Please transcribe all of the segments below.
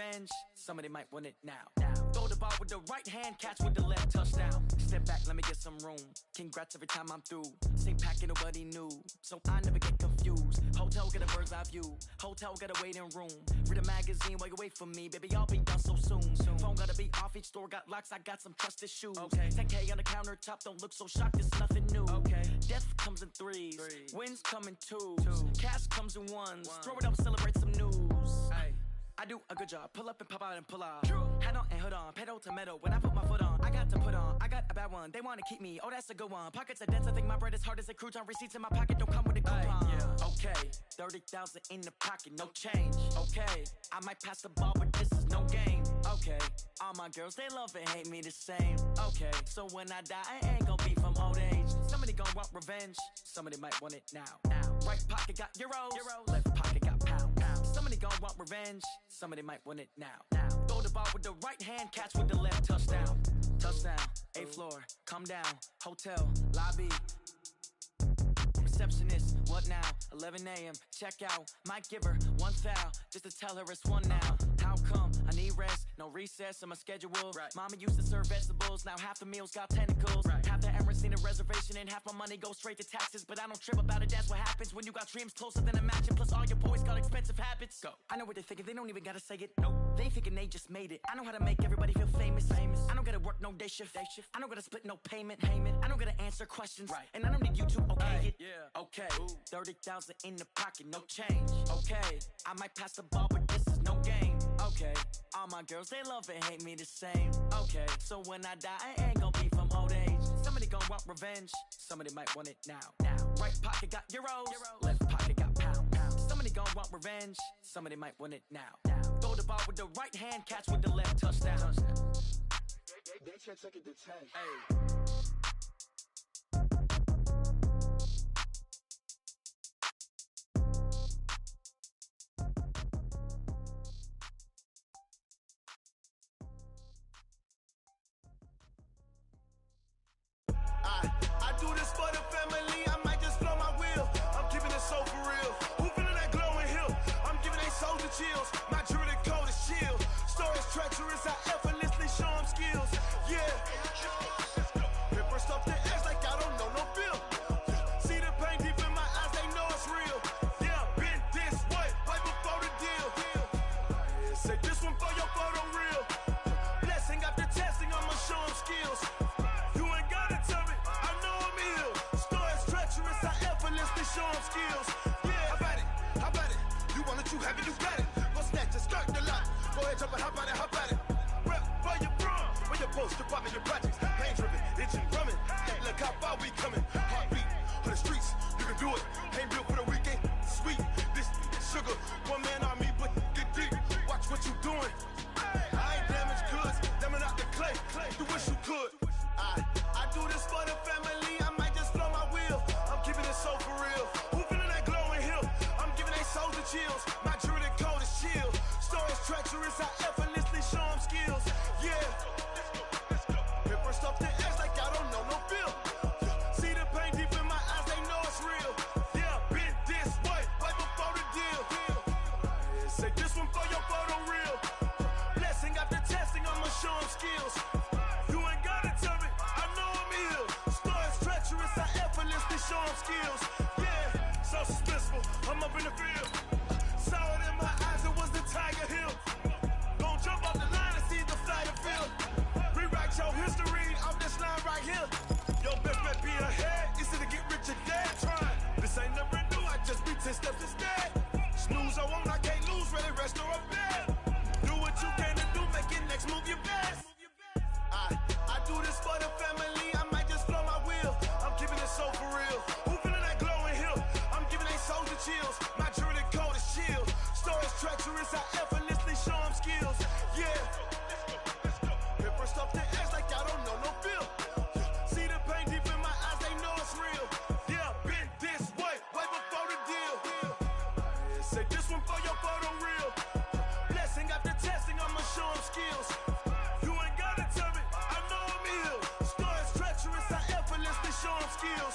revenge, somebody might want it now. Throw the ball with the right hand, catch with the left, touchdown. Step back, let me get some room. Congrats every time I'm through. Same packet, nobody knew, so I never get confused. Hotel, get a bird's eye view. Hotel, got a waiting room. Read a magazine while you wait for me, baby, I'll be done so soon. Phone gotta be off, each store got locks, I got some trusted shoes. 10K on the countertop, don't look so shocked, it's nothing new. Death comes in threes, wins come in twos, cash comes in ones. Throw it up, celebrate some news. I do a good job, pull up and pop out and pull out. Head on and hood on, pedal to metal. When I put my foot on, I got to put on. I got a bad one, they wanna keep me, oh that's a good one. Pockets are dense, I think my bread is hard as a crouton. Receipts in my pocket don't come with a coupon. Okay, 30,000 in the pocket, no change. Okay, I might pass the ball, but this is no game. Okay, all my girls, they love and hate me the same. Okay, so when I die, I ain't gon' be from old age. Somebody gon' want revenge, somebody might want it now. Right pocket got euros, left pocket got pounds. Somebody gon' want revenge, somebody might want it now. Throw the ball with the right hand, catch with the left, touchdown. Touchdown, 8th floor, come down, hotel, lobby. Receptionist, what now? 11 a.m. check out. Might give her one foul just to tell her it's one now. How come? I need rest, no recess on my schedule. Mama used to serve vegetables, now half the meals got tentacles. Half the errands need a reservation and half my money goes straight to taxes. But I don't trip about it, that's what happens when you got dreams closer than a mansion. Plus all your boys got expensive habits. Go. I know what they're thinking, they don't even gotta say it. Nope. They thinking they just made it. I know how to make everybody feel famous. I don't gotta work no day shift. I don't gotta split no payment. I don't gotta answer questions. And I don't need you to okay it. Okay, 30,000 in the pocket, no change. Okay, I might pass the ball, but this is no game. Okay, all my girls, they love and hate me the same. Okay, so when I die, I ain't gon' be from old age. Somebody gon' want revenge, somebody might want it now. Right pocket got euros, left pocket got pounds. Somebody gon' want revenge, somebody might want it now. Throw the ball with the right hand, catch with the left, touchdown. They can't take it to 10. I do this for the family, I might just blow my wheel. I'm keeping it so for real. Who feeling that glowing hill? I'm giving they soldier chills. My jewelry code is chill. Stories treacherous, I effortlessly show them skills. Yeah. Paper stuff the edge like I don't know no feel. See the pain deep in my eyes, they know it's real. Yeah, been this way, right before the deal. Say this one for your photo real. Blessing after testing, I'ma show them skills. You ain't gotta tell me, I know I'm ill. Stories treacherous, I effortlessly show them skills. Yeah, how about it? You want it, you have it, you got it. Go snatch it, skirt the lot. Go ahead, jump it, how about it? Rep where you from, where your post, department, your projects. Pain driven, itching, drumming. Hey, look how far we coming. Heartbeat on the streets, you can do it. Ain't built for the weekend, sweet. This sugar, one man army, but get deep. Watch what you doing. I ain't damaged goods, damn out the clay. You wish you could. I do this for the family, I might just blow my wheel. I'm keeping it so for real. Who feeling that glowing hill? I'm giving they soldier chills. My jewelry code is chill. Stories treacherous, I effortlessly show them skills. Yeah. Paper stuff the edge like I don't know no feel. See the pain deep in my eyes, they know it's real. Yeah, been this way, right before the deal. Say this one for your photo real. Blessing after testing, I'ma show them skills. You ain't gotta tell me, I know I'm ill. Stories treacherous, I effortlessly show them skills. Yeah, so suspenseful, I'm up in the field. Saw it in my eyes, it was the Tiger Hill. Don't jump off the line and see the flight of field. Rewrite your history off this line right here. Your best bet be ahead, easy to get rich or dead trying. This ain't never new, I just be 10 steps instead. Snooze, I won't, I can't lose, ready, rest or a bed. Do what you can to do, make it next move your best. I do this for the family, I might just blow my wheel. I'm keeping it so for real. Who feeling that glowing hill? I'm giving they soldier chills. My jewelry code is chill. Stories treacherous, I effortlessly show them skills. Yeah. Paper stuff the edge like I don't know no feel. See the pain deep in my eyes, they know it's real. Yeah, been this way, right before the deal. Say this one for your photo real. Blessing after testing, I'ma show them skills. You ain't gotta tell me, I know I'm ill. Stories treacherous, I effortlessly show them skills.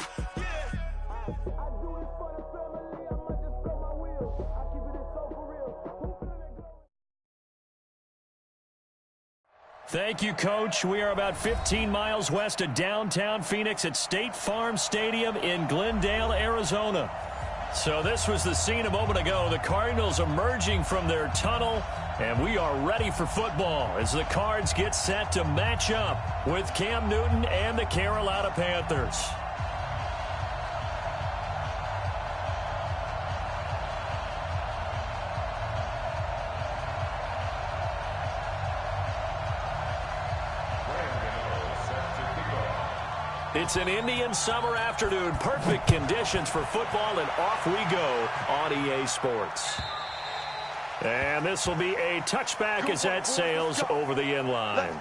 Thank you, Coach. We are about 15 miles west of downtown Phoenix at State Farm Stadium in Glendale, Arizona. So this was the scene a moment ago. The Cardinals emerging from their tunnel, and we are ready for football as the Cards get set to match up with Cam Newton and the Carolina Panthers. It's an Indian summer afternoon. Perfect conditions for football, and off we go on EA Sports. And this will be a touchback as that sails over the end line.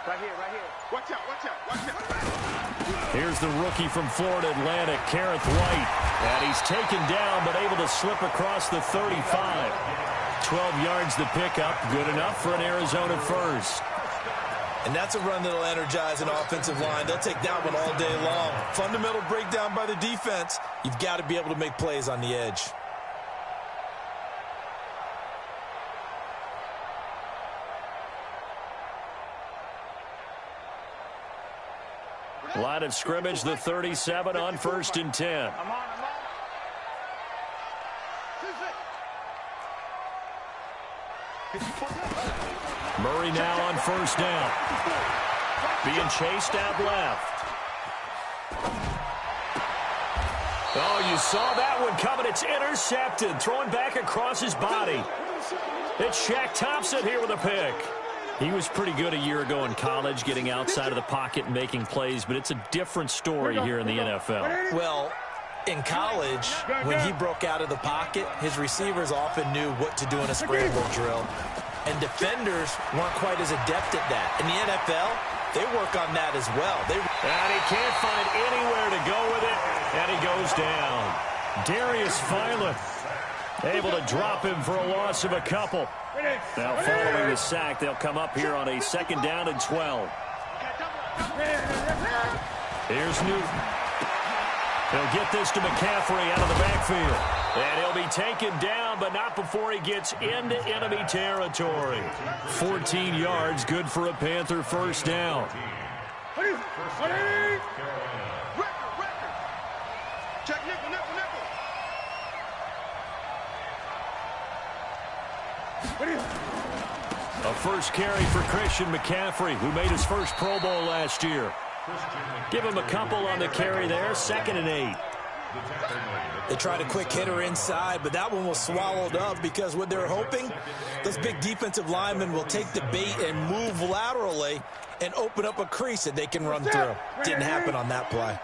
Right here. Watch out. Here's the rookie from Florida Atlantic, Kareth White. And he's taken down, but able to slip across the 35. 12 yards the pickup, good enough for an Arizona first. And that's a run that'll energize an offensive line. They'll take that one all day long. Fundamental breakdown by the defense. You've got to be able to make plays on the edge. Line of scrimmage, the 37 on 1st and 10. Murray now on 1st down. Being chased out left. Oh, you saw that one coming. It's intercepted. Throwing back across his body. It's Shaq Thompson here with a pick. He was pretty good a year ago in college, getting outside of the pocket and making plays, but it's a different story here in the NFL. Well, in college, when he broke out of the pocket, his receivers often knew what to do in a scramble drill. And defenders weren't quite as adept at that. In the NFL, they work on that as well. And he can't find anywhere to go with it, and he goes down. Darius Philon able to drop him for a loss of a couple. Now following the sack, they'll come up here on a 2nd down and 12. Here's Newton. He'll get this to McCaffrey out of the backfield. And he'll be taken down, but not before he gets into enemy territory. 14 yards, good for a Panther first down. Check nickel. A first carry for Christian McCaffrey, who made his first Pro Bowl last year. Give him a couple on the carry there, 2nd and 8. They tried a quick hitter inside, but that one was swallowed up because what they're hoping, those big defensive linemen will take the bait and move laterally and open up a crease that they can run through. Didn't happen on that play.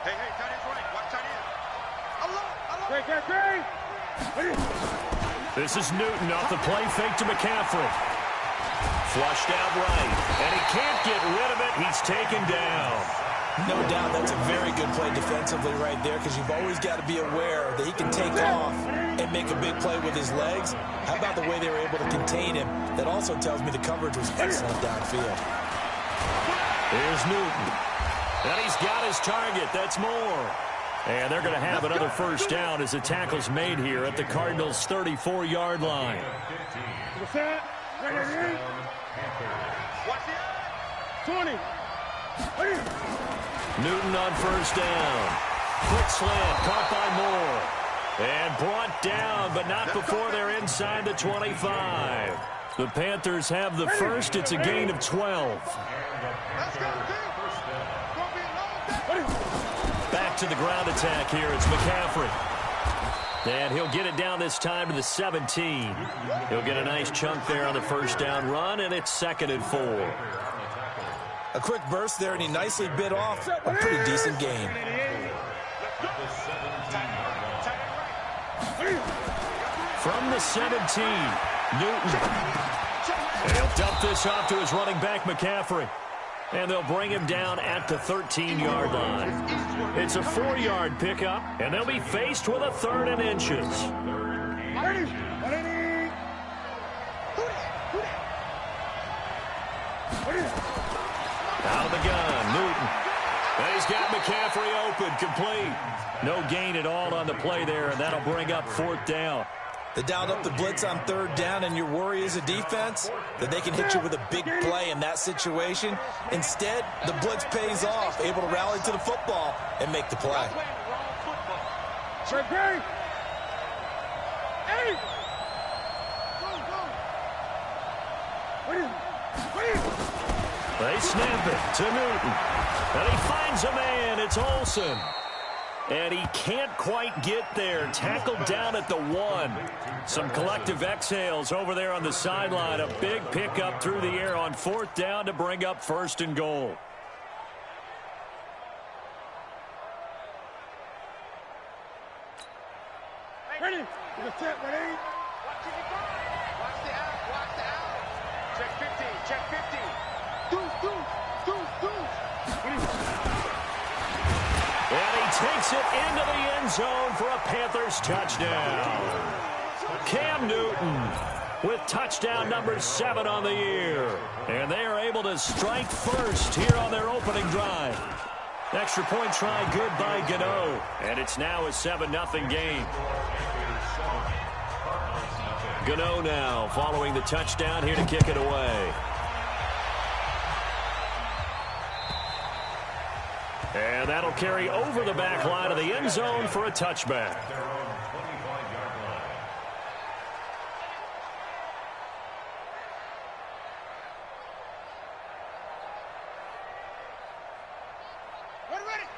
Hey, tight end's right. Watch tight end. This is Newton off the play fake to McCaffrey. Flushed out right, and he can't get rid of it. He's taken down. No doubt that's a very good play defensively right there because you've always got to be aware that he can take off and make a big play with his legs. How about the way they were able to contain him? That also tells me the coverage was excellent downfield. Here's Newton. And he's got his target. That's more. And they're going to have another first down as the tackle's made here at the Cardinals' 34-yard line. What's that? 20. Newton on first down. Quick slant, caught by Moore. And brought down, but not before they're inside the 25. The Panthers have the first. It's a gain of 12. Back to the ground attack here. It's McCaffrey. And he'll get it down this time to the 17. He'll get a nice chunk there on the first down run, and it's 2nd and 4. A quick burst there, and he nicely bit off a pretty decent gain. From the 17, Newton. And he'll dump this off to his running back, McCaffrey. And they'll bring him down at the 13-yard line. It's a 4-yard pickup, and they'll be faced with a 3rd and inches. Out of the gun, Newton. And he's got McCaffrey open, complete. No gain at all on the play there, and that'll bring up 4th down. They dialed up the blitz on 3rd down, and your worry as a defense that they can hit you with a big play in that situation. Instead, the blitz pays off, able to rally to the football and make the play. They snap it to Newton. And he finds a man. It's Olsen. And he can't quite get there. Tackled down at the 1. Some collective exhales over there on the sideline. A big pickup through the air on 4th down to bring up 1st and goal. Ready? Ready? Watch the out. Check 15. And he takes it into the end zone for a Panthers touchdown. Cam Newton with touchdown number 7 on the year. And they are able to strike first here on their opening drive. Extra point try good by Gano. And it's now a 7-0 game. Gano now following the touchdown here to kick it away. And that'll carry over the back line of the end zone for a touchback.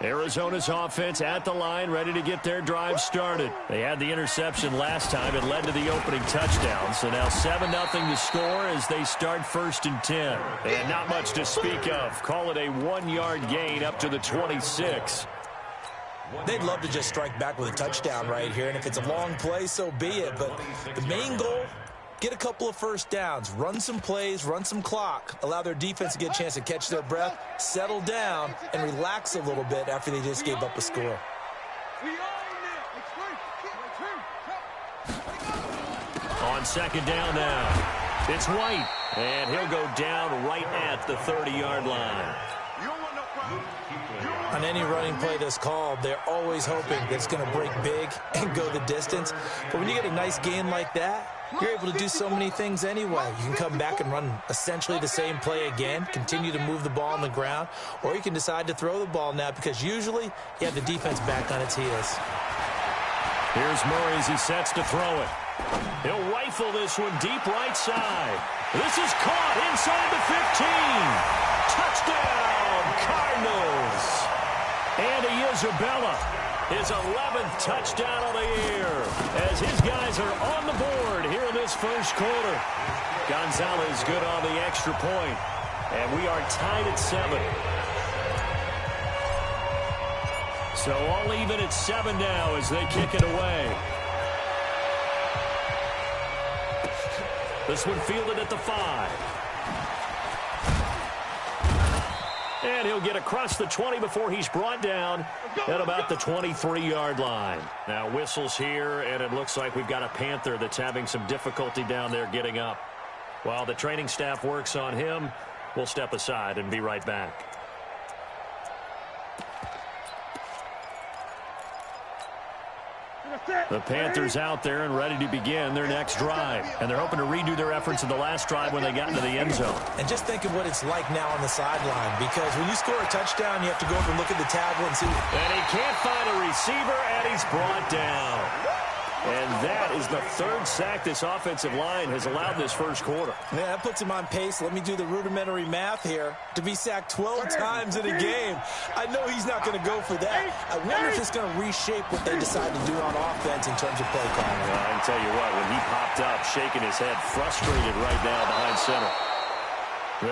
Arizona's offense at the line, ready to get their drive started. They had the interception last time. It led to the opening touchdown. So now 7-0 to score as they start 1st and 10. And not much to speak of. Call it a 1-yard gain up to the 26. They'd love to just strike back with a touchdown right here. And if it's a long play, so be it. But the main goal, get a couple of first downs, run some plays, run some clock, allow their defense to get a chance to catch their breath, settle down, and relax a little bit after they just gave up a score. On 2nd down now, it's White, and he'll go down right at the 30-yard line. On any running play that's called, they're always hoping that it's going to break big and go the distance. But when you get a nice gain like that, you're able to do so many things anyway. You can come back and run essentially the same play again, continue to move the ball on the ground, or you can decide to throw the ball now because usually you have the defense back on its heels. Here's Murray as he sets to throw it. He'll rifle this one deep right side. This is caught inside the 15. Touchdown, Cardinals. Andy Isabella, his 11th touchdown of the year, as his guys are on the board here in this first quarter. Gonzalez good on the extra point, and we are tied at 7. So all even at 7 now as they kick it away. This one fielded at the 5. And he'll get across the 20 before he's brought down at about the 23-yard line. Now whistles here, and it looks like we've got a Panther that's having some difficulty down there getting up. While the training staff works on him, we'll step aside and be right back. The Panthers out there and ready to begin their next drive. And they're hoping to redo their efforts in the last drive when they got into the end zone. And just think of what it's like now on the sideline, because when you score a touchdown, you have to go up and look at the tablet and see. And he can't find a receiver, and he's brought down. And that is the 3rd sack this offensive line has allowed this first quarter. Yeah, that puts him on pace. Let me do the rudimentary math here. To be sacked 12 times in a game, I know he's not going to go for that. I wonder if it's going to reshape what they decide to do on offense in terms of play calling. Well, I can tell you what, when he popped up, shaking his head, frustrated right now behind center.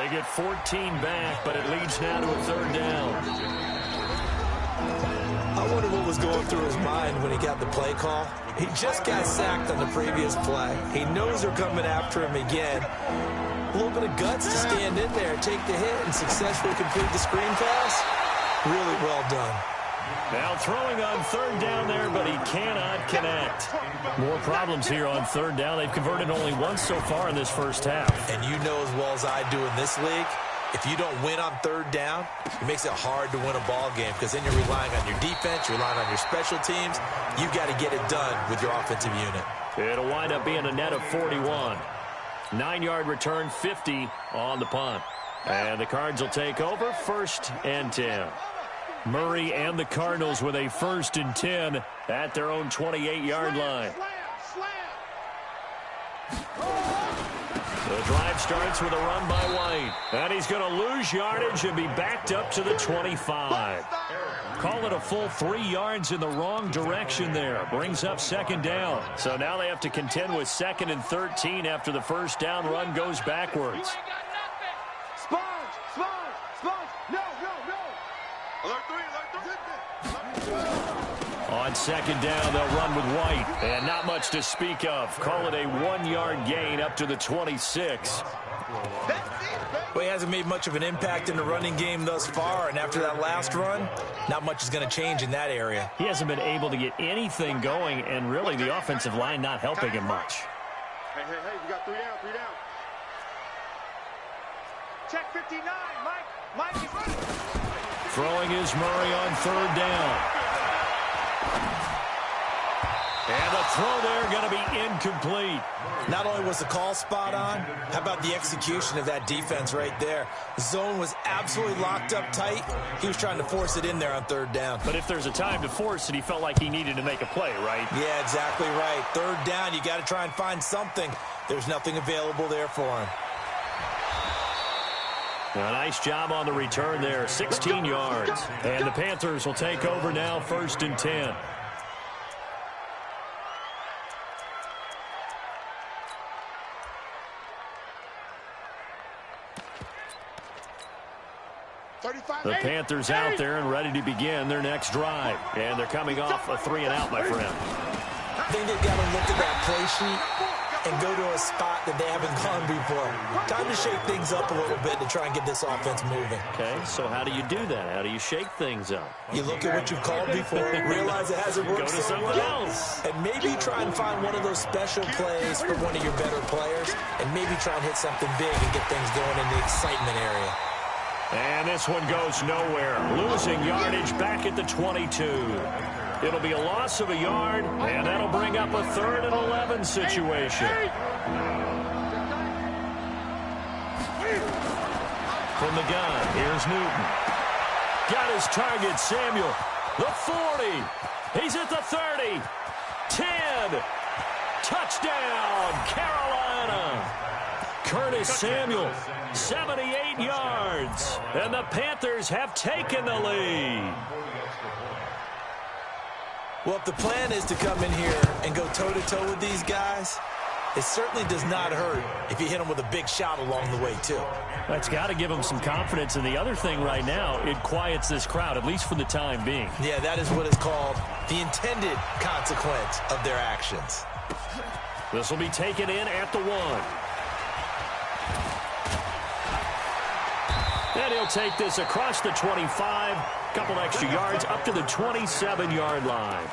They get 14 back, but it leads now to a 3rd down. I wonder what was going through his mind when he got the play call. He just got sacked on the previous play. He knows they're coming after him again. A little bit of guts to stand in there, take the hit, and successfully complete the screen pass. Really well done. Now throwing on 3rd down there, but he cannot connect. More problems here on 3rd down. They've converted only once so far in this first half. And you know as well as I do in this league, if you don't win on 3rd down, it makes it hard to win a ball game because then you're relying on your defense, you're relying on your special teams. You've got to get it done with your offensive unit. It'll wind up being a net of 41. 9-yard return, 50 on the punt. And the Cards will take over 1st and 10. Murray and the Cardinals with a 1st and 10 at their own 28-yard line. The drive starts with a run by White. And he's going to lose yardage and be backed up to the 25. Call it a full 3 yards in the wrong direction there. Brings up 2nd down. So now they have to contend with 2nd and 13 after the first down run goes backwards. On 2nd down, they'll run with White. And not much to speak of. Call it a 1-yard gain up to the 26. That's it, baby. Well, he hasn't made much of an impact in the running game thus far, and after that last run, not much is going to change in that area. He hasn't been able to get anything going, and really the offensive line not helping him much. Hey, you got 3 down, 3 down. Check 59, Mike is running. Throwing is Murray on 3rd down. And the throw there going to be incomplete. Not only was the call spot on, how about the execution of that defense right there? The zone was absolutely locked up tight. He was trying to force it in there on 3rd down. But if there's a time to force it, he felt like he needed to make a play, right? Yeah, exactly right. 3rd down, you got to try and find something. There's nothing available there for him. A nice job on the return there, 16 yards. And the Panthers will take over now, 1st and 10. The Panthers out there and ready to begin their next drive. And they're coming off a 3-and-out, my friend. I think they've got to look at that play sheet and go to a spot that they haven't gone before. Time to shake things up a little bit to try and get this offense moving. Okay, so how do you do that? How do you shake things up? You look at what you've called before, realize it hasn't worked. Go to something else. And maybe try and find one of those special plays for one of your better players, and maybe try and hit something big and get things going in the excitement area. And this one goes nowhere. Losing yardage back at the 22. It'll be a loss of a yard, and that'll bring up a 3rd and 11 situation. From the gun, here's Newton. Got his target, Samuel. The 40. He's at the 30. 10. Touchdown, Carolina. Curtis Samuel, 78 yards. And the Panthers have taken the lead. Well, if the plan is to come in here and go toe-to-toe with these guys, it certainly does not hurt if you hit them with a big shot along the way, too. That's got to give them some confidence. And the other thing right now, it quiets this crowd, at least for the time being. Yeah, that is what is called the intended consequence of their actions. This will be taken in at the 1. And he'll take this across the 25. Couple extra yards up to the 27-yard line.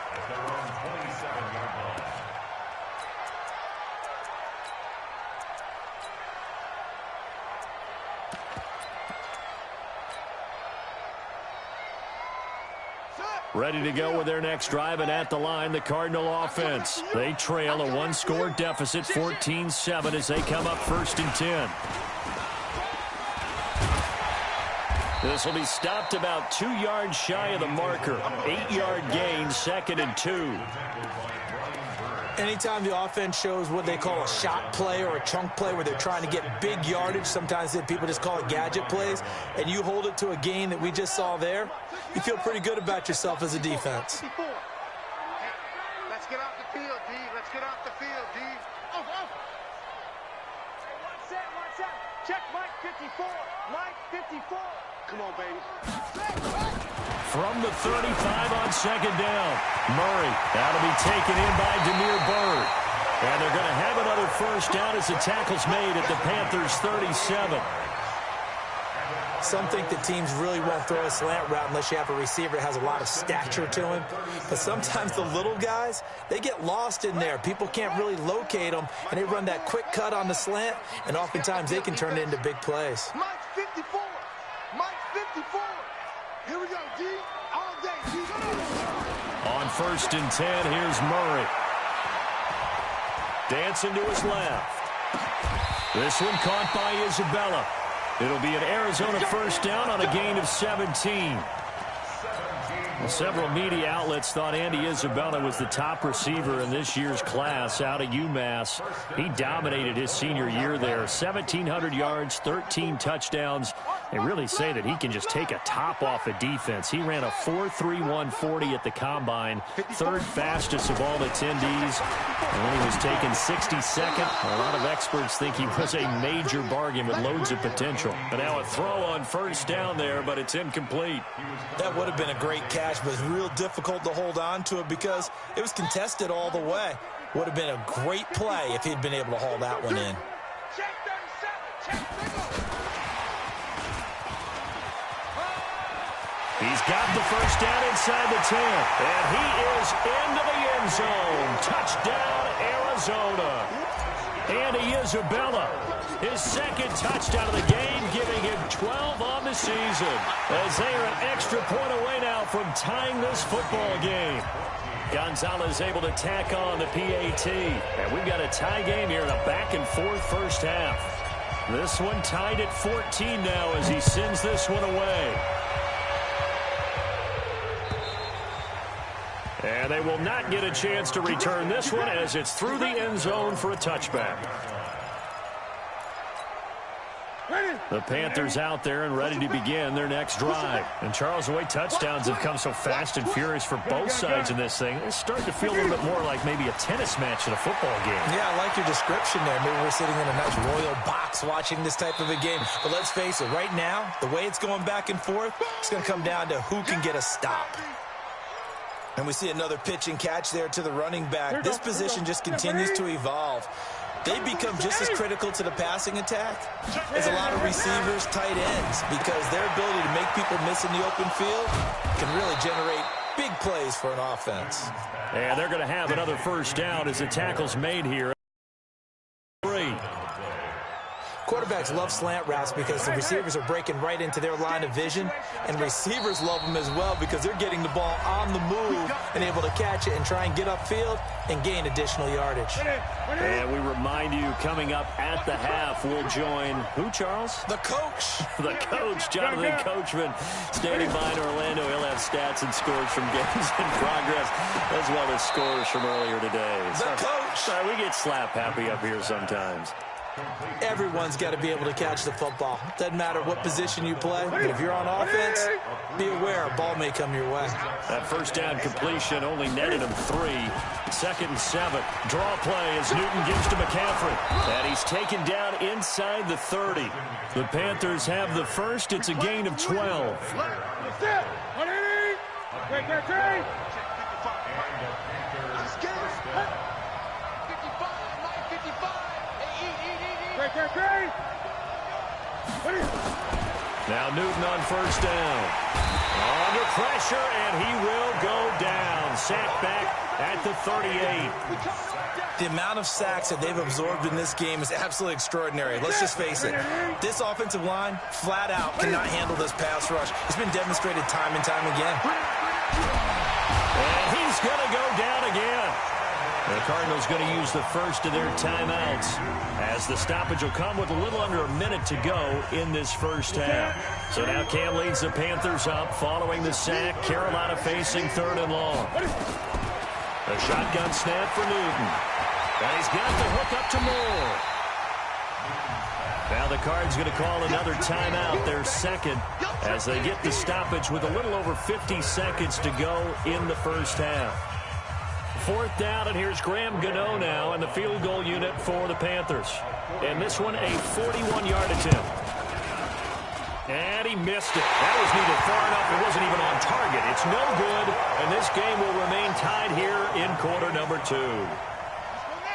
Ready to go with their next drive, and at the line, the Cardinal offense. They trail a 1-score deficit, 14-7, as they come up 1st and 10. This will be stopped about 2 yards shy of the marker. 8-yard gain, 2nd and 2. Anytime the offense shows what they call a shot play or a chunk play where they're trying to get big yardage, sometimes people just call it gadget plays, and you hold it to a gain that we just saw there, you feel pretty good about yourself as a defense. Let's get off the field, D. Let's get off the field, D. Off. One set. Check Mike 54. Mike 54. Come on, baby. From the 35 on 2nd down. Murray, that'll be taken in by Demir Bird. And they're going to have another 1st down as the tackle's made at the Panthers' 37. Some think that teams really won't throw a slant route unless you have a receiver that has a lot of stature to him. But sometimes the little guys, they get lost in there. People can't really locate them, and they run that quick cut on the slant, and oftentimes they can turn it into big plays. Mike 54. Mike 54. Here we go, D. All day, D. On 1st and 10, here's Murray. Dancing to his left. This one caught by Isabella. It'll be an Arizona 1st down on a gain of 17. Well, several media outlets thought Andy Isabella was the top receiver in this year's class out of UMass. He dominated his senior year there. 1,700 yards, 13 touchdowns. They really say that he can just take a top off a defense. He ran a 4.3140 at the Combine, 3rd fastest of all attendees. And when he was taken 62nd, a lot of experts think he was a major bargain with loads of potential. But now a throw on 1st down there, but it's incomplete. That would have been a great catch, but it's real difficult to hold on to it because it was contested all the way. Would have been a great play if he'd been able to haul that one in. He's got the first down inside the 10. And he is into the end zone. Touchdown, Arizona. Andy Isabella, his second touchdown of the game, giving him 12 on the season. As they are an extra point away now from tying this football game. Gonzalez able to tack on the PAT. And we've got a tie game here in a back-and-forth first half. This one tied at 14 now as he sends this one away. And they will not get a chance to return this one as it's through the end zone for a touchback. The Panthers out there and ready to begin their next drive. And Charles, the way touchdowns have come so fast and furious for both sides in this thing, it's starting to feel a little bit more like maybe a tennis match in a football game. Yeah, I like your description there. Maybe we're sitting in a nice royal box watching this type of a game. But let's face it, right now, the way it's going back and forth, it's going to come down to who can get a stop. And we see another pitch and catch there to the running back. This position just continues to evolve. They become just as critical to the passing attack as a lot of receivers, tight ends, because their ability to make people miss in the open field can really generate big plays for an offense. And they're going to have another first down as the tackle's made here. Quarterbacks love slant routes because the receivers are breaking right into their line of vision, and receivers love them as well because they're getting the ball on the move and able to catch it and try and get upfield and gain additional yardage. And we remind you, coming up at the half, we'll join who, Charles? The coach. The coach, Jonathan Coachman, standing by in Orlando. He'll have stats and scores from games in progress, as well as scores from earlier today. The coach. Sorry, we get slap happy up here sometimes. Everyone's got to be able to catch the football. Doesn't matter what position you play, but if you're on offense, be aware a ball may come your way. That first down completion only netted him 3. 2nd and 7. Draw play as Newton gives to McCaffrey. And he's taken down inside the 30. The Panthers have the first. It's a gain of 12. Now Newton on first down. Under pressure, and he will go down. Sacked back at the 38. The amount of sacks that they've absorbed in this game is absolutely extraordinary. Let's just face it. This offensive line, flat out, cannot handle this pass rush. It's been demonstrated time and time again. And he's going to go down again. The Cardinals going to use the first of their timeouts as the stoppage will come with a little under a minute to go in this first half. So now Cam leads the Panthers up following the sack. Carolina facing 3rd and long. A shotgun snap for Newton. And he's got the hook up to Moore. Now the Cards going to call another timeout, their second, as they get the stoppage with a little over 50 seconds to go in the first half. 4th down, and here's Graham Gano now in the field goal unit for the Panthers. And this one, a 41-yard attempt. And he missed it. That was neither far enough. It wasn't even on target. It's no good, and this game will remain tied here in quarter number 2.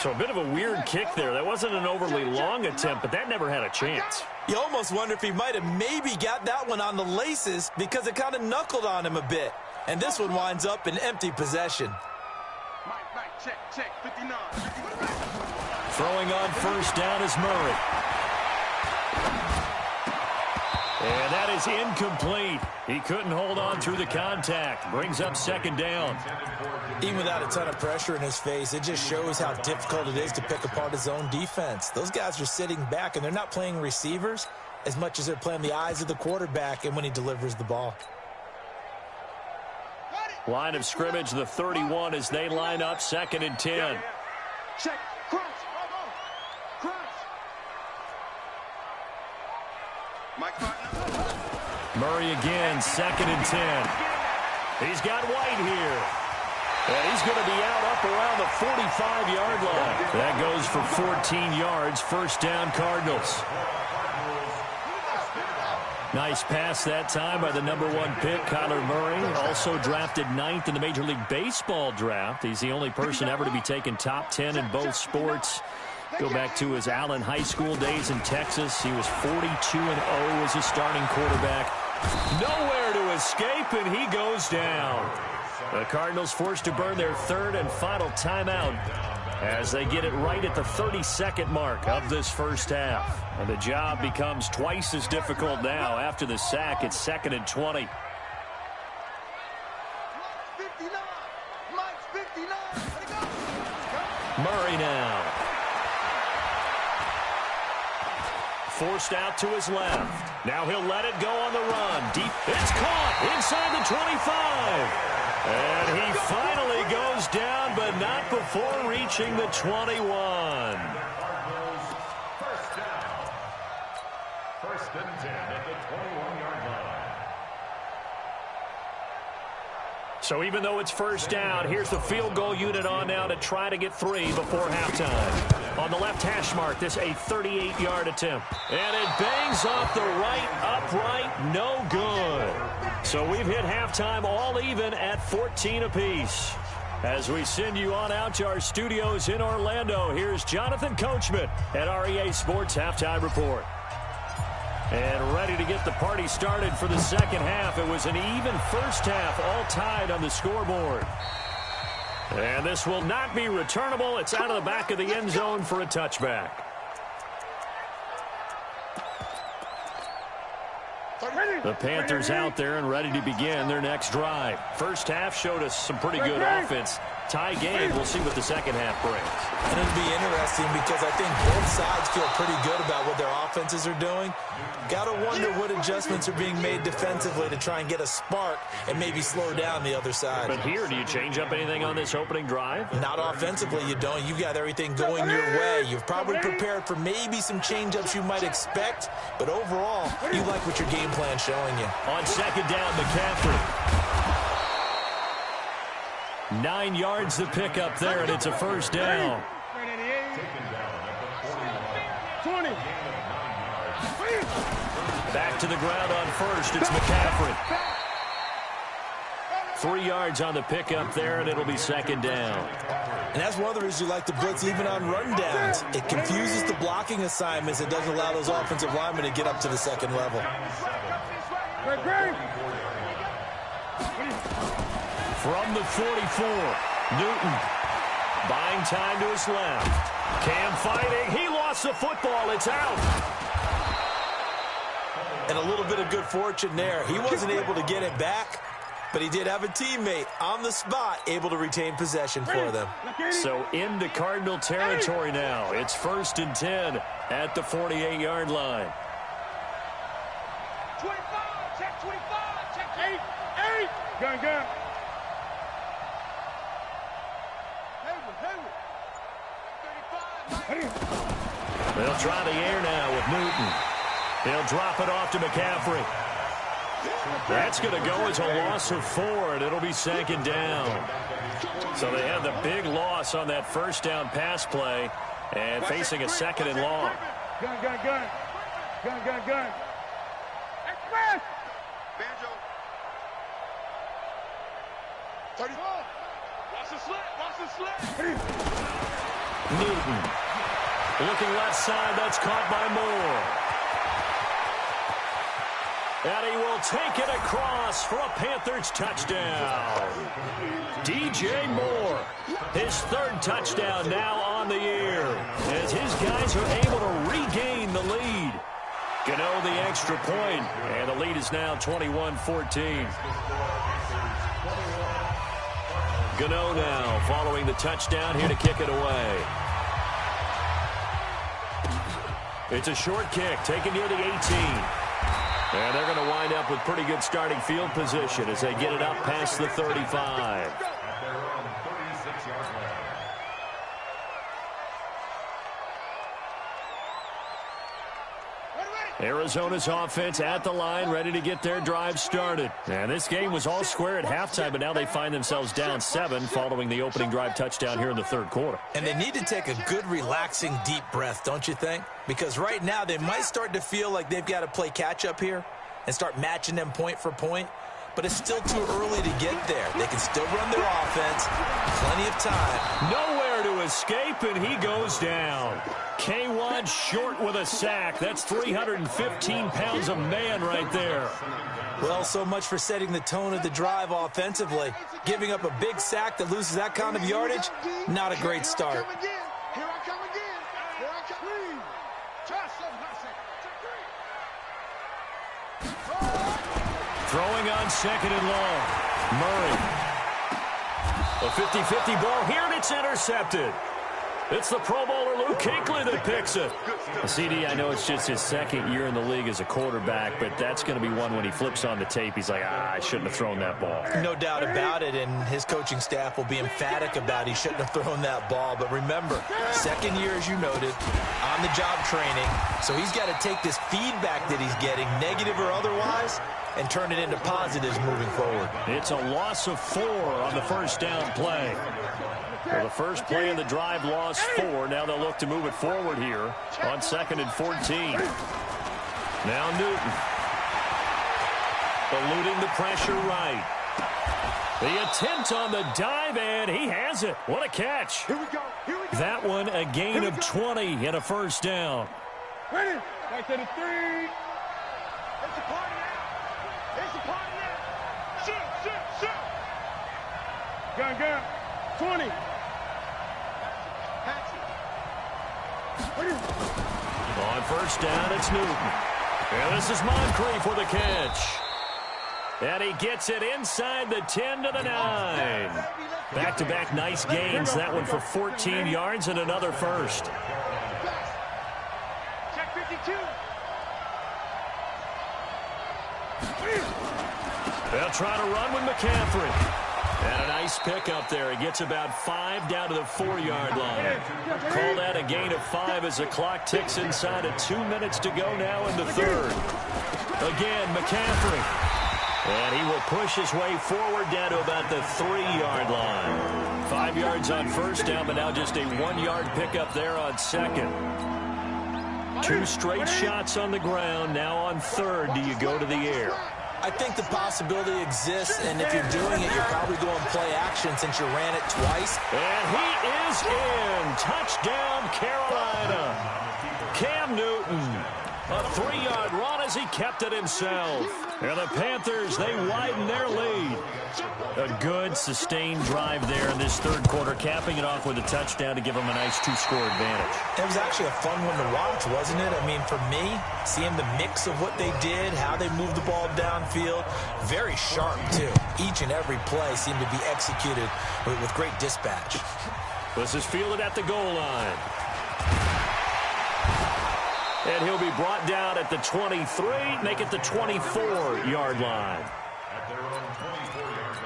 So a bit of a weird kick there. That wasn't an overly long attempt, but that never had a chance. You almost wonder if he might have maybe got that one on the laces because it kind of knuckled on him a bit. And this one winds up in empty possession. Check, 59. Throwing on first down is Murray. And that is incomplete. He couldn't hold on through the contact. Brings up 2nd down. Even without a ton of pressure in his face, it just shows how difficult it is to pick apart his own defense. Those guys are sitting back, and they're not playing receivers as much as they're playing the eyes of the quarterback and when he delivers the ball. Line of scrimmage, the 31 as they line up, 2nd and 10. Check, cross. Murray again, 2nd and 10. He's got White here. And he's going to be out up around the 45-yard line. That goes for 14 yards, first down Cardinals. Nice pass that time by the number 1 pick, Kyler Murray. Also drafted 9th in the Major League Baseball draft. He's the only person ever to be taken top 10 in both sports. Go back to his Allen High School days in Texas. He was 42-0 as a starting quarterback. Nowhere to escape, and he goes down. The Cardinals forced to burn their third and final timeout as they get it right at the 32nd mark of this first half. And the job becomes twice as difficult now after the sack. It's 2nd and 20. Murray now. Forced out to his left. Now he'll let it go on the run. Deep. It's caught inside the 25. And he finally goes down, but not before reaching the 21. First down. 1st and 10 at the 21-yard line. So even though it's first down, here's the field goal unit on now to try to get 3 before halftime. On the left hash mark, this a 38-yard attempt. And it bangs off the right upright, no good. So we've hit halftime all even at 14 apiece. As we send you on out to our studios in Orlando, here's Jonathan Coachman at REA Sports Halftime Report. And ready to get the party started for the second half. It was an even first half, all tied on the scoreboard. And this will not be returnable. It's out of the back of the end zone for a touchback. The Panthers out there and ready to begin their next drive. First half showed us some pretty good offense. Tie game. We'll see what the second half brings. And it'll be interesting because I think both sides feel pretty good about what their offenses are doing. Got to wonder what adjustments are being made defensively to try and get a spark and maybe slow down the other side. But here, do you change up anything on this opening drive? Not offensively, you don't. You've got everything going your way. You've probably prepared for maybe some change-ups you might expect, but overall, you like what your game plan's showing you. On second down, McCaffrey. 9 yards to pick up there, and it's a first down. 20. Back to the ground on first. It's McCaffrey. 3 yards on the pickup there, and it'll be second down. And that's one of the reasons you like to blitz even on run downs. It confuses the blocking assignments. It doesn't allow those offensive linemen to get up to the second level. From the 44, Newton buying time to his left. Cam fighting. He lost the football. It's out. And a little bit of good fortune there. He wasn't able to get it back, but he did have a teammate on the spot able to retain possession for them. So into Cardinal territory now. It's 1st and 10 at the 48-yard line. 25, check 25, check 8. Gun. They'll try the air now with Newton. He'll drop it off to McCaffrey. That's going to go as a loss of 4, and it'll be second down. So they had the big loss on that first down pass play and facing a second and long. Gun. Express. Banjo. 34. Watch the slit. Newton. Looking left side, that's caught by Moore. And he will take it across for a Panthers touchdown. DJ Moore, his 3rd touchdown now on the year, as his guys are able to regain the lead. Gano the extra point, and the lead is now 21-14. Gano now following the touchdown here to kick it away. It's a short kick taken near the 18. And they're going to wind up with pretty good starting field position as they get it up past the 35. Arizona's offense at the line, ready to get their drive started. And this game was all square at halftime, but now they find themselves down 7 following the opening drive touchdown here in the 3rd quarter. And they need to take a good, relaxing, deep breath, don't you think? Because right now they might start to feel like they've got to play catch-up here and start matching them point for point. But it's still too early to get there. They can still run their offense. Plenty of time. Nowhere nowhere to escape, and he goes down. K1 short with a sack. That's 315 pounds of man right there. Well, so much for setting the tone of the drive offensively. Giving up a big sack that loses that kind of yardage, not a great start. Here I come again. Here I come. Trust of mercy. Throwing on second and long. Murray. A 50-50 ball here, and it's intercepted. It's the Pro Bowler Luke Kuechly that picks it. CD, I know it's just his second year in the league as a quarterback, but that's going to be one when he flips on the tape. He's like, I shouldn't have thrown that ball. No doubt about it, and his coaching staff will be emphatic about he shouldn't have thrown that ball. But remember, second year, as you noted, on-the-job training. So he's got to take this feedback that he's getting, negative or otherwise, and turn it into positives moving forward. It's a loss of 4 on the first down play. Well, the first play in the drive lost 4. Now they'll look to move it forward here on 2nd and 14. Now Newton. Eluding the pressure right. The attempt on the dive, and he has it. What a catch. Here we go. Here we go. That one a gain of 20 and a first down. Ready? Back to the 3. It's a party now. It's a party now. Shoot. Gun. 20. On first down, it's Newton. And this is Moncrief for the catch. And he gets it inside the 10 to the 9. Back-to-back nice gains. That one for 14 yards and another first. Check 52. They'll try to run with McCaffrey. And a nice pickup there. He gets about 5 down to the 4-yard line. Call that a gain of 5 as the clock ticks inside of 2 minutes to go now in the third. Again, McCaffrey. And he will push his way forward down to about the 3-yard line. 5 yards on first down, but now just a 1-yard pickup there on second. 2 straight shots on the ground. Now on third, do you go to the air? I think the possibility exists, and if you're doing it, you're probably going play action since you ran it twice. And he is in. Touchdown, Carolina. Cam Newton. A 3-yard run as he kept it himself. And the Panthers, they widen their lead. A good, sustained drive there in this third quarter, capping it off with a touchdown to give them a nice 2-score advantage. It was actually a fun one to watch, wasn't it? I mean, for me, seeing the mix of what they did, how they moved the ball downfield, very sharp, too. Each and every play seemed to be executed with great dispatch. This is fielded at the goal line. And he'll be brought down at the 23, make it the 24-yard line. At their own 24-yard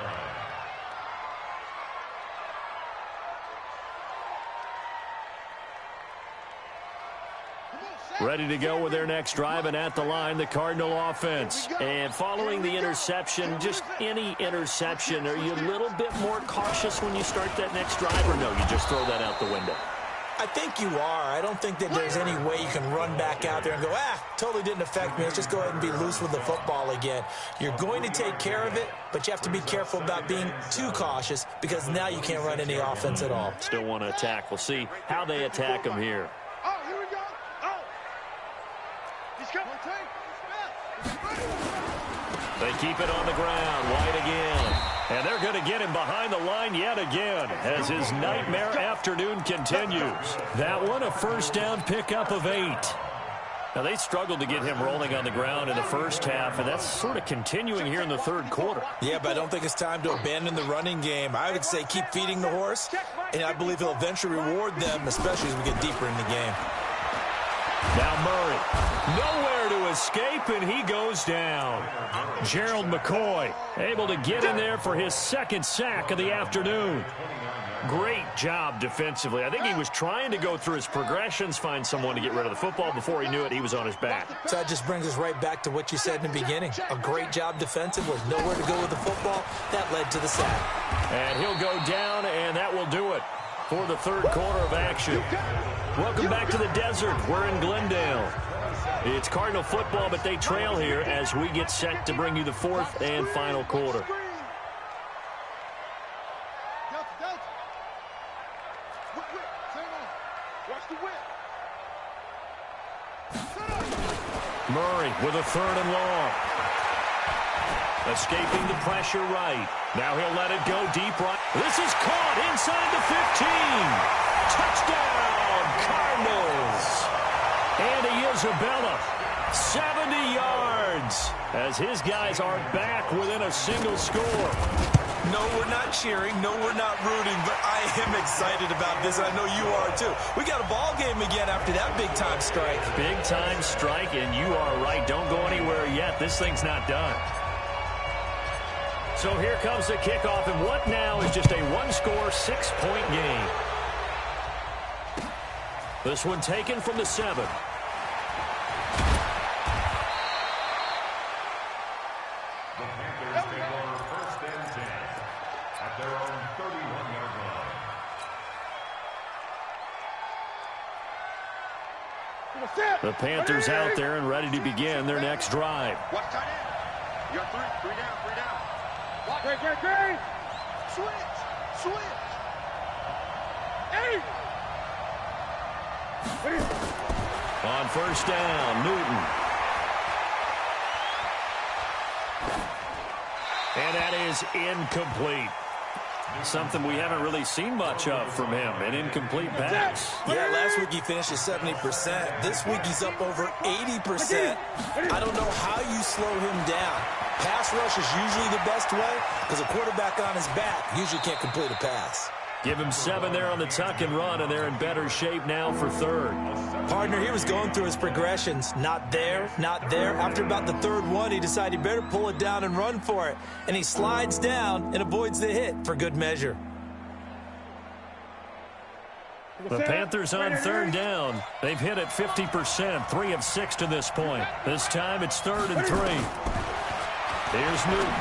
line. Ready to go with their next drive, and at the line, the Cardinal offense. And following the interception, just any interception, are you a little bit more cautious when you start that next drive, or no, you just throw that out the window? I think you are. I don't think that there's any way you can run back out there and go, totally didn't affect me. Let's just go ahead and be loose with the football again. You're going to take care of it, but you have to be careful about being too cautious because now you can't run any offense at all. Still want to attack. We'll see how they attack him here. Oh, here we go. Oh. He's coming. They keep it on the ground. White again. And they're going to get him behind the line yet again as his nightmare afternoon continues. That one, a first down pickup of 8. Now, they struggled to get him rolling on the ground in the first half, and that's sort of continuing here in the third quarter. Yeah, but I don't think it's time to abandon the running game. I would say keep feeding the horse, and I believe he'll eventually reward them, especially as we get deeper in the game. Now Murray, nowhere to escape, and he goes down. Gerald McCoy able to get in there for his second sack of the afternoon. Great job defensively. I think he was trying to go through his progressions, find someone to get rid of the football. Before he knew it, he was on his back. So that just brings us right back to what you said in the beginning. A great job defensively. Nowhere to go with the football. That led to the sack. And he'll go down, and that will do it for the third quarter of action. Welcome back to the desert. We're in Glendale. It's Cardinal football, but they trail here as we get set to bring you the fourth and final quarter. Watch the whip. Murray with a 3rd and long. Escaping the pressure right. Now he'll let it go deep right. This is caught inside the 15. Touchdown, Cardinals. Andy Isabella, 70 yards, as his guys are back within a single score. No, we're not cheering. No, we're not rooting, but I am excited about this, and I know you are too. We got a ball game again after that big-time strike. Big-time strike, and you are right. Don't go anywhere yet. This thing's not done. So here comes the kickoff, and what now is just a one-score, 6-point game. This one taken from the 7. The Panthers take over 1st and 10 at their own 31-yard line. The Panthers out there and ready to begin their next drive. Watch tight end. You got three down. Great. Switch. Hey. On 1st down, Newton. And that is incomplete. Something we haven't really seen much of from him, an incomplete pass. Yeah, last week he finished at 70%. This week he's up over 80%. I don't know how you slow him down. Pass rush is usually the best way because a quarterback on his back usually can't complete a pass. Give him 7 there on the tuck and run, and they're in better shape now for 3rd. Partner, he was going through his progressions. Not there, not there. After about the 3rd one, he decided he better pull it down and run for it. And he slides down and avoids the hit for good measure. The Panthers on 3rd down. They've hit it 50%, 3 of 6 to this point. This time it's 3rd and 3. Here's Newton.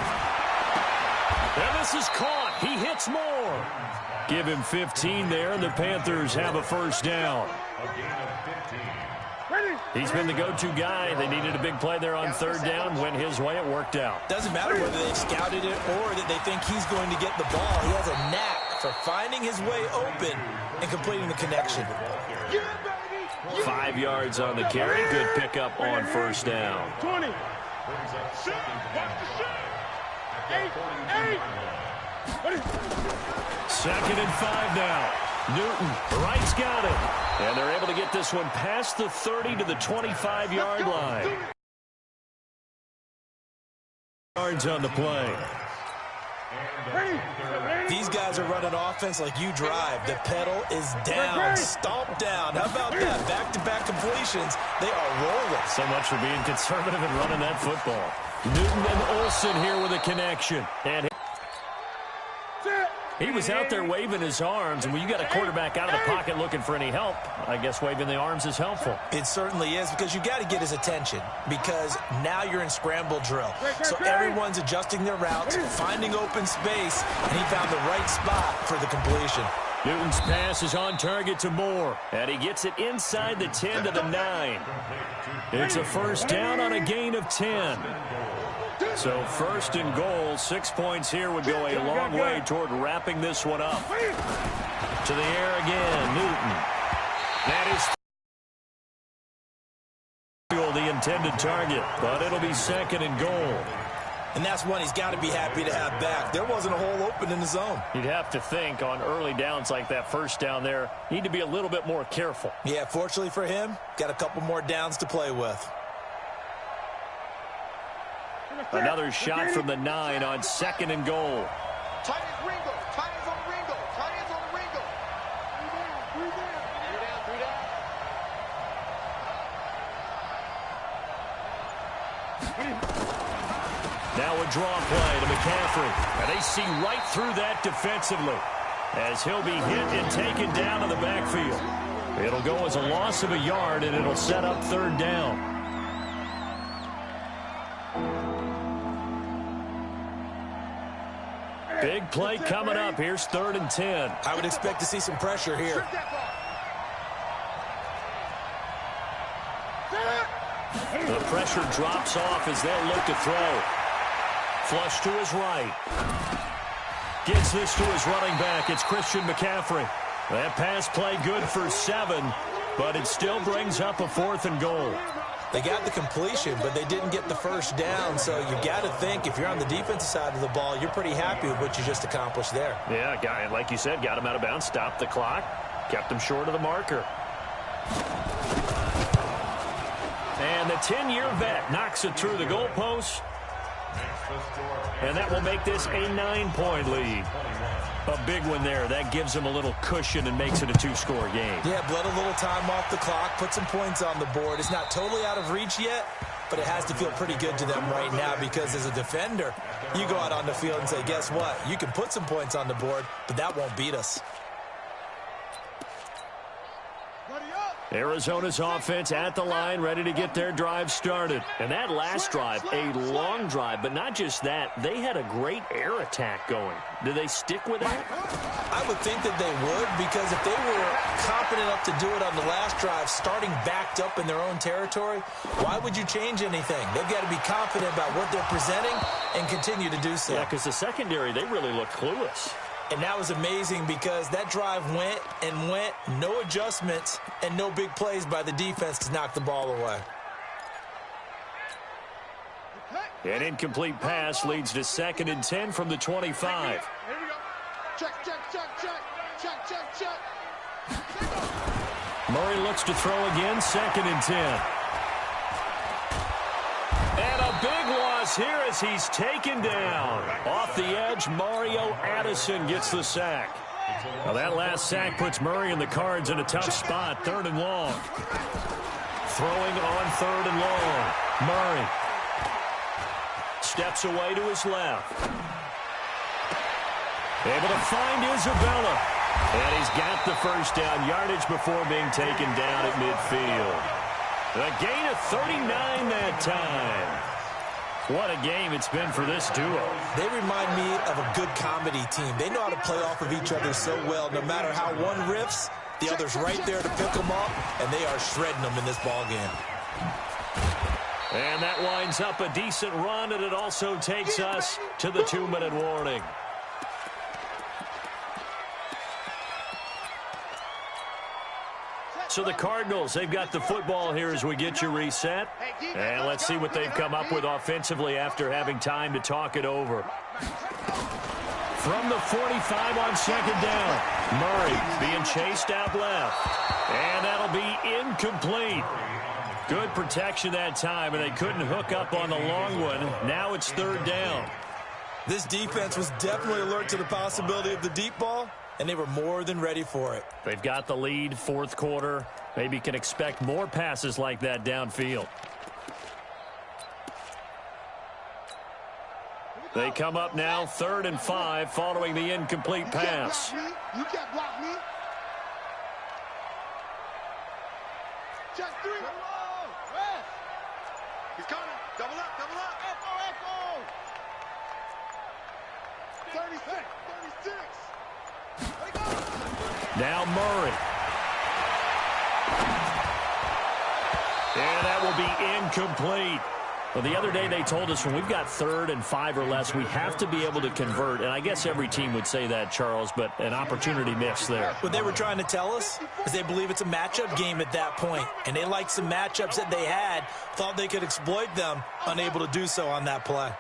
And this is caught. He hits more. Give him 15 there, and the Panthers have a 1st down. A gain of 15. He's been the go-to guy. They needed a big play there on 3rd down. Went his way. It worked out. Doesn't matter whether they've scouted it or that they think he's going to get the ball. He has a knack for finding his way open and completing the connection. 5 yards on the carry. Good pickup on 1st down. 20. Brings up 2nd down. At the 42-yard line. 2nd and 5 now. Newton, right's got it. And they're able to get this one past the 30 to the 25-yard line. Yards on the play. These guys are running offense like you drive. The pedal is down, stomp down. How about that? Back-to-back completions. They are rolling. So much for being conservative and running that football. Newton and Olsen here with a connection. And he was out there waving his arms, and when you got a quarterback out of the pocket looking for any help, I guess waving the arms is helpful. It certainly is, because you got to get his attention, because now you're in scramble drill. So everyone's adjusting their routes, finding open space, and he found the right spot for the completion. Newton's pass is on target to Moore, and he gets it inside the 10 to the 9. It's a 1st down on a gain of 10. So 1st and goal, 6 points here would go a long way toward wrapping this one up. To the air again, Newton. That is the intended target, but it'll be 2nd and goal. And that's one he's got to be happy to have back. There wasn't a hole open in the zone. You'd have to think on early downs like that 1st down there, need to be a little bit more careful. Yeah, fortunately for him, got a couple more downs to play with. Another shot from the 9 on 2nd and goal. Tight ends Ringo. Tight ends on the Ringo. Tight ends on the Ringo. Three down. Now a draw play to McCaffrey. And they see right through that defensively as he'll be hit and taken down in the backfield. It'll go as a loss of a yard, and it'll set up 3rd down. Big play coming up. Here's 3rd and 10. I would expect to see some pressure here. The pressure drops off as they'll look to throw. Flush to his right. Gets this to his running back. It's Christian McCaffrey. That pass play good for 7, but it still brings up a 4th and goal. They got the completion, but they didn't get the first down, so you got to think if you're on the defensive side of the ball, you're pretty happy with what you just accomplished there. Yeah, guy, like you said, got him out of bounds, stopped the clock, kept him short of the marker. And the 10-year vet knocks it through the goalpost, and that will make this a 9-point lead. A big one there. That gives them a little cushion and makes it a 2-score game. Yeah, bled a little time off the clock, put some points on the board. It's not totally out of reach yet, but it has to feel pretty good to them right now because as a defender, you go out on the field and say, guess what? You can put some points on the board, but that won't beat us. Arizona's offense at the line, ready to get their drive started. And that last drive, a long drive, but not just that. They had a great air attack going. Do they stick with that? I would think that they would, because if they were confident enough to do it on the last drive, starting backed up in their own territory, why would you change anything? They've got to be confident about what they're presenting and continue to do so. Yeah, because the secondary, they really looked clueless. And that was amazing because that drive went and went, no adjustments, and no big plays by the defense to knock the ball away. An incomplete pass leads to 2nd and 10 from the 25. Here we go. Check, check, check, check. Check, check, check. Murray looks to throw again, 2nd and 10. And a big loss here as he's taken down. Off the edge, Mario Addison gets the sack. Now that last sack puts Murray and the Cards in a tough spot, 3rd and long. Throwing on 3rd and long. Murray steps away to his left. Able to find Isabella. And he's got the first down, yardage before being taken down at midfield. A gain of 39 that time. What a game it's been for this duo. They remind me of a good comedy team. They know how to play off of each other so well. No matter how one riffs, the other's right there to pick them up, and they are shredding them in this ball game. And that winds up a decent run, and it also takes us to the 2-minute warning. So the Cardinals, they've got the football here as we get you reset. And let's see what they've come up with offensively after having time to talk it over. From the 45 on 2nd down, Murray being chased out left. And that'll be incomplete. Good protection that time, and they couldn't hook up on the long one. Now it's 3rd down. This defense was definitely alert to the possibility of the deep ball, and they were more than ready for it. They've got the lead, 4th quarter. Maybe can expect more passes like that downfield. They come up now 3rd and 5 following the incomplete pass. You can't block me. Check 3. He's coming. Double up, double up. Echo, echo. 36, 36. Now Murray. And that will be incomplete. Well, the other day they told us when we've got 3rd and 5 or less, we have to be able to convert. And I guess every team would say that, Charles, but an opportunity missed there. What they were trying to tell us is they believe it's a matchup game at that point. And they liked some matchups that they had, thought they could exploit them, unable to do so on that play.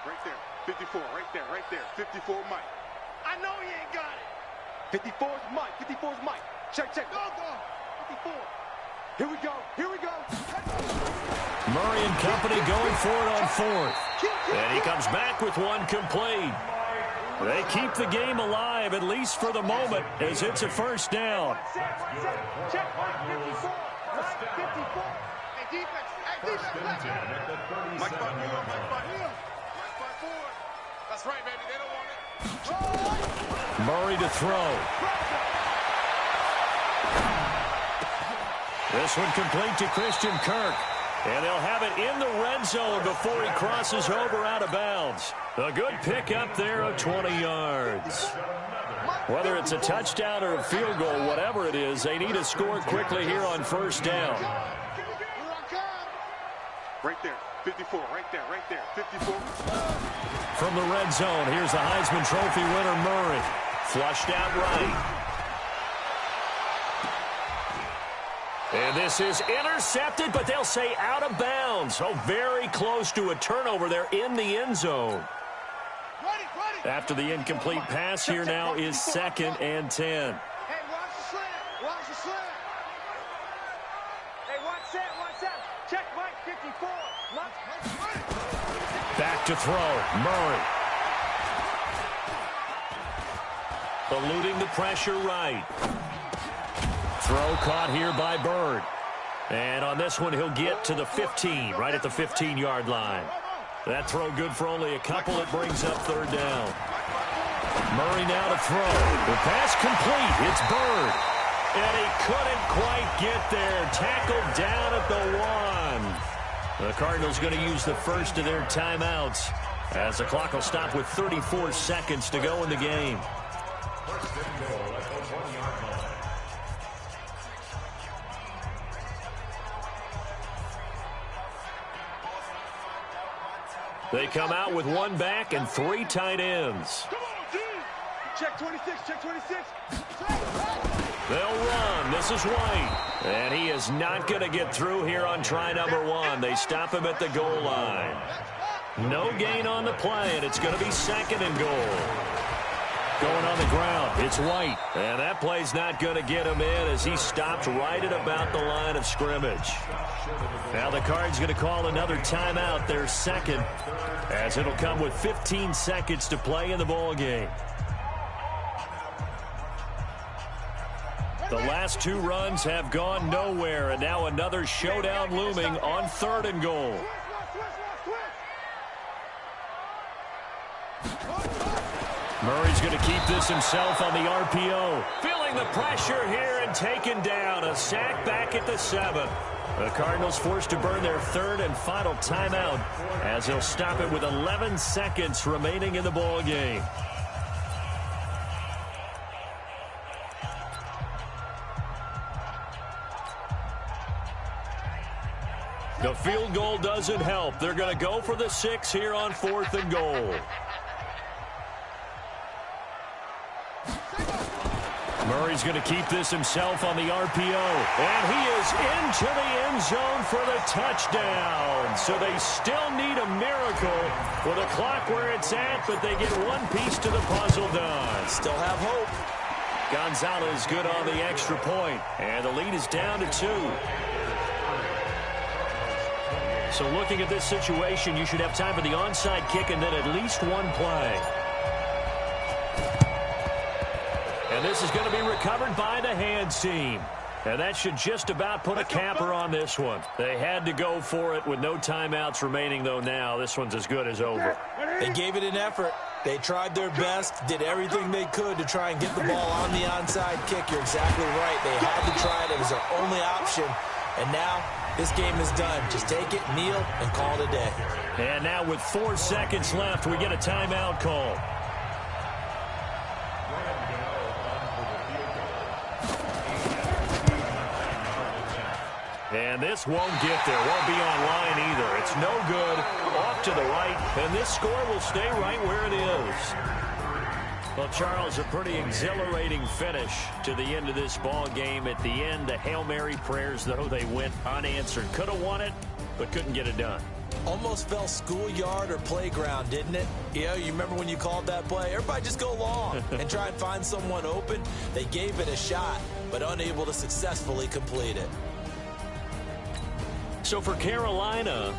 Right there. 54, right there, right there. 54 Mike. I know he ain't got it. 54 is Mike. 54 is Mike. Check, check. Go, go. 54. Here we go. Here we go. Murray and company going for it on 4th. And he comes back with one complete. They keep the game alive, at least for the moment, as it's a 1st down. Check, 54. 54. Hey, defense. Hey, defense. Mike spot forward. Mike spot forward. Mike spot forward. That's right, baby. They don't want it. Murray to throw. This one complete to Christian Kirk. And they'll have it in the red zone before he crosses over out of bounds. A good pickup there of 20 yards. Whether it's a touchdown or a field goal, whatever it is, they need to score quickly here on 1st down. Right there. 54. Right there. Right there. 54. From the red zone, here's the Heisman Trophy winner, Murray. Flushed out right. And this is intercepted, but they'll say out of bounds. So very close to a turnover there in the end zone. After the incomplete pass, here now is 2nd and 10. Hey, watch the slant. Watch the slant. Hey, watch that. Check Mike 54. Back to throw. Murray. Eluding the pressure right. Throw caught here by Bird. And on this one, he'll get to the 15, right at the 15-yard line. That throw good for only a couple. It brings up 3rd down. Murray now to throw. The pass complete. It's Bird. And he couldn't quite get there. Tackled down at the 1. The Cardinals going to use the first of their timeouts as the clock will stop with 34 seconds to go in the game. They come out with 1 back and 3 tight ends. Come on, G. Check 26. Check 26. They'll run. This is White. And he is not going to get through here on try number 1. They stop him at the goal line. No gain on the play, and it's going to be 2nd and goal. Going on the ground, it's White. And that play's not going to get him in as he stopped right at about the line of scrimmage. Now the Cards going to call another timeout, their 2nd, as it'll come with 15 seconds to play in the ball game. The last 2 runs have gone nowhere, and now another showdown looming on 3rd and goal. Murray's going to keep this himself on the RPO. Feeling the pressure here and taken down. A sack back at the 7th. The Cardinals forced to burn their 3rd and final timeout as they'll stop it with 11 seconds remaining in the ball game. The field goal doesn't help. They're going to go for the 6 here on 4th and goal. Murray's going to keep this himself on the RPO. And he is into the end zone for the touchdown. So they still need a miracle with the clock where it's at, but they get 1 piece to the puzzle done. Still have hope. Gonzalez good on the extra point. And the lead is down to 2. So looking at this situation, you should have time for the onside kick and then at least 1 play. And this is going to be recovered by the hands team. And that should just about put a capper on this one. They had to go for it with no timeouts remaining, though now. This one's as good as over. They gave it an effort. They tried their best, did everything they could to try and get the ball on the onside kick. You're exactly right. They had to try it. It was their only option. And now this game is done. Just take it, kneel, and call it a day. And now with 4 seconds left, we get a timeout call. And this won't get there. Won't be online either. It's no good. Off to the right. And this score will stay right where it is. Well, Charles, a pretty exhilarating finish to the end of this ball game. At the end, the Hail Mary prayers, though, they went unanswered. Could have won it, but couldn't get it done. Almost fell schoolyard or playground, didn't it? You remember when you called that play? Everybody just go long and try and find someone open. They gave it a shot, but unable to successfully complete it. So for Carolina,